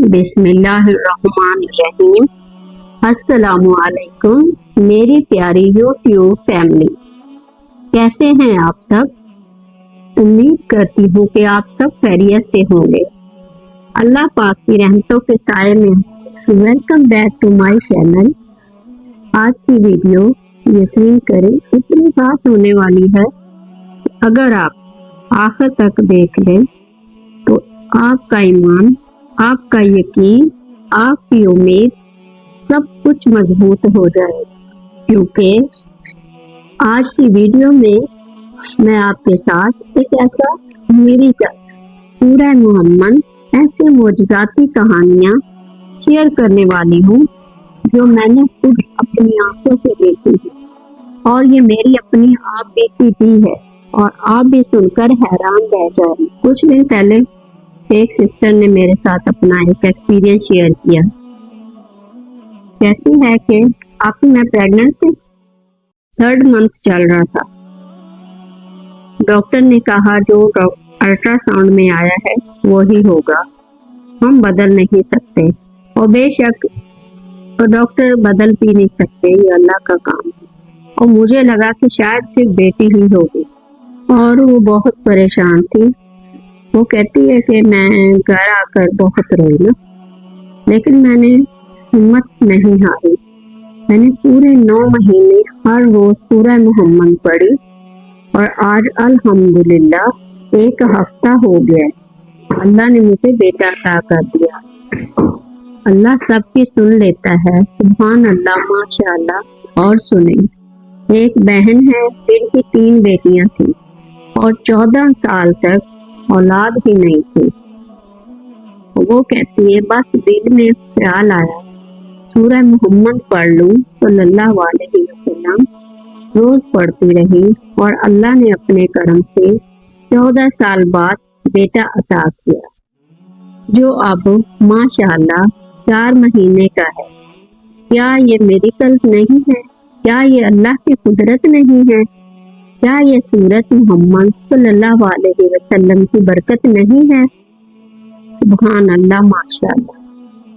बिस्मिल्लाहिर्रहमानिर्रहीम। अस्सलामुअलैकुम मेरी प्यारी यूट्यूब फैमिली, कैसे हैं आप सब? उम्मीद करती हूँ कि आप सब खैरियत से होंगे। अल्लाह पाक की रहमतों के साए में welcome back to my channel. आज की वीडियो यकीन करें इतनी खास होने वाली है, अगर आप आखिर तक देख लें तो आपका ईमान, आपका यकीन, आपकी उम्मीद सब कुछ मजबूत हो जाए। क्योंकि आज की वीडियो में मैं आपके साथ एक ऐसा मिरेकल सूरह मुहम्मद, ऐसे मोजज़ाती कहानियाँ शेयर करने वाली हूँ जो मैंने खुद अपनी आंखों से देखी है, और ये मेरी अपनी आप बीती भी है, और आप भी सुनकर हैरान रह जाए। कुछ दिन पहले एक सिस्टर ने मेरे साथ अपना एक एक्सपीरियंस शेयर किया। कहती है कि आप मैं प्रेग्नेंट थी, 3rd मंथ चल रहा था। डॉक्टर ने कहा जो अल्ट्रासाउंड में आया है वही होगा, हम बदल नहीं सकते। और बेशक डॉक्टर बदल भी नहीं सकते, ये अल्लाह का काम है। और मुझे लगा कि शायद सिर्फ बेटी ही होगी, और वो बहुत परेशान थी। वो कहती है कि मैं घर आकर बहुत रोई ना, लेकिन मैंने हिम्मत नहीं हारी। मैंने पूरे 9 महीने हर रोज सूरह मुहम्मद पढ़ी, और आज अल्हम्दुलिल्लाह 1 हफ्ता हो गया है। अल्लाह ने मुझे बेटा अता कर दिया। अल्लाह सबकी सुन लेता है, सुभान अल्लाह, माशाअल्लाह। और सुने, एक बहन है जिनकी 3 बेटियां थी और 14 साल तक औलाद ही नहीं थी। वो कहती है बस दिल में ख्याल आया सूरह मुहम्मद पढ़ लूं, सल्लल्लाहु अलैहि वसल्लम। रोज पढ़ती रही और अल्लाह ने अपने करम से 14 साल बाद बेटा अता किया, जो अब माशाअल्लाह 4 महीने का है। क्या ये मिरेकल्स नहीं है? क्या ये अल्लाह की कुदरत नहीं है? क्या ये सूरत मुहम्मद सल्लल्लाहु अलैहि वसल्लम की बरकत नहीं है? सुभान अल्लाह, माशाअल्लाह।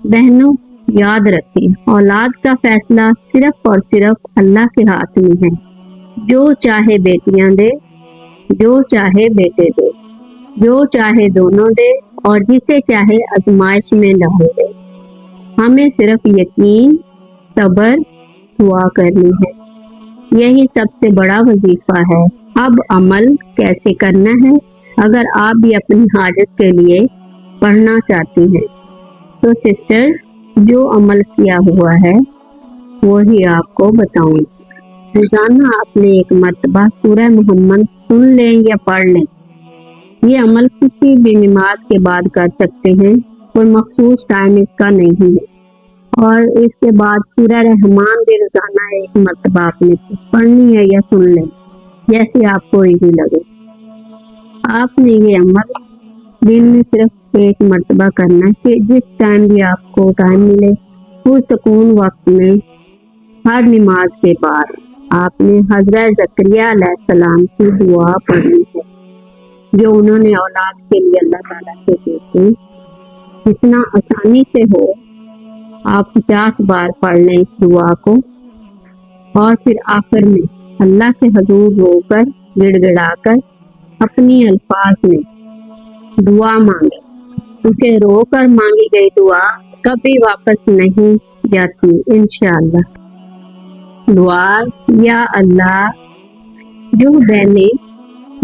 बहनों, याद रखें, औलाद का फैसला सिर्फ और सिर्फ अल्लाह के हाथ में है। जो चाहे बेटियां दे, जो चाहे बेटे दे, जो चाहे दोनों दे, और जिसे चाहे आजमाइश में डाल दे। हमें सिर्फ यकीन, सब्र, दुआ करनी है। यही सबसे बड़ा वजीफा है। अब अमल कैसे करना है? अगर आप भी अपनी हाजत के लिए पढ़ना चाहती हैं तो सिस्टर्स, जो अमल किया हुआ है वही आपको बताऊंगी। रोजाना आपने 1 मरतबा सूरह मुहम्मद सुन लें या पढ़ लें। ये अमल किसी भी नमाज के बाद कर सकते हैं, कोई मखसूस टाइम इसका नहीं है। और इसके बाद सूरह रहमान भी रोजाना 1 मरतबा आपने पढ़नी है या सुन लें, जैसे आपको इजी लगे। आपने ये अमल दिन में सिर्फ 1 मरतबा करना है, कि जिस टाइम भी आपको टाइम मिले, पुरसकून वक्त में, हर नमाज के बाद आपने हज़रत ज़करिया अलैहिस्सलाम की दुआ पढ़नी है, जो उन्होंने औलाद के लिए अल्लाह ताला से पूछी। जितना आसानी से हो आप 50 बार पढ़ लें इस दुआ को, और फिर आखिर में अल्लाह के हजूर रोकर, गिड़गिड़ाकर अपनी अल्फाज में दुआ मांगे, क्योंकि रोकर मांगी गई दुआ कभी वापस नहीं जाती इंशाअल्लाह। दुआ, या अल्लाह, जो बहनें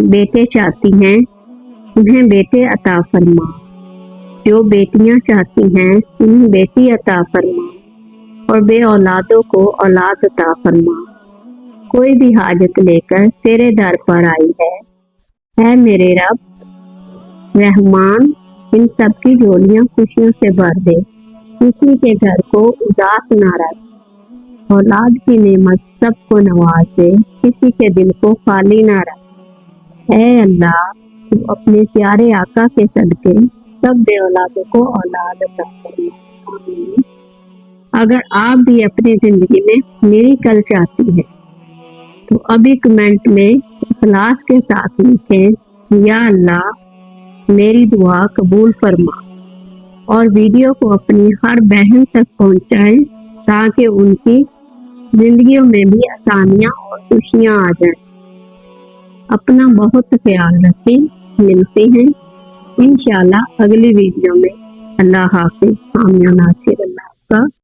बेटे चाहती हैं उन्हें बेटे अता फरमा, जो बेटियां चाहती हैं उन्हें बेटी अता फरमा, और बे औलादों को औलाद अता फरमा। कोई भी हाजत लेकर तेरे दर पर आई है मेरे रब रहमान, इन सब की झोलियां खुशियों से भर दे। किसी के घर को उदास ना रख, औलाद की नेमत सबको नवाज दे, किसी के दिल को खाली ना रख। ऐ अल्लाह, तू अपने प्यारे आका के सदके सब बे औलादों को औलाद अता फरमा। आमीन। अगर आप भी अपनी जिंदगी में मिरेकल चाहती है तो अभी कमेंट में इखलास के साथ लिखें, या अल्लाह मेरी दुआ कबूल फरमा। اور ویڈیو کو اپنی ہر بہن تک پہنچائیں تاکہ ان کی زندگیوں میں بھی آسانیاں اور خوشیاں آ جائیں۔ اپنا بہت خیال رکھیں، ملتے ہیں انشاءاللہ اگلی ویڈیو میں۔ اللہ حافظ۔ سامیہ ناصر اللہ کا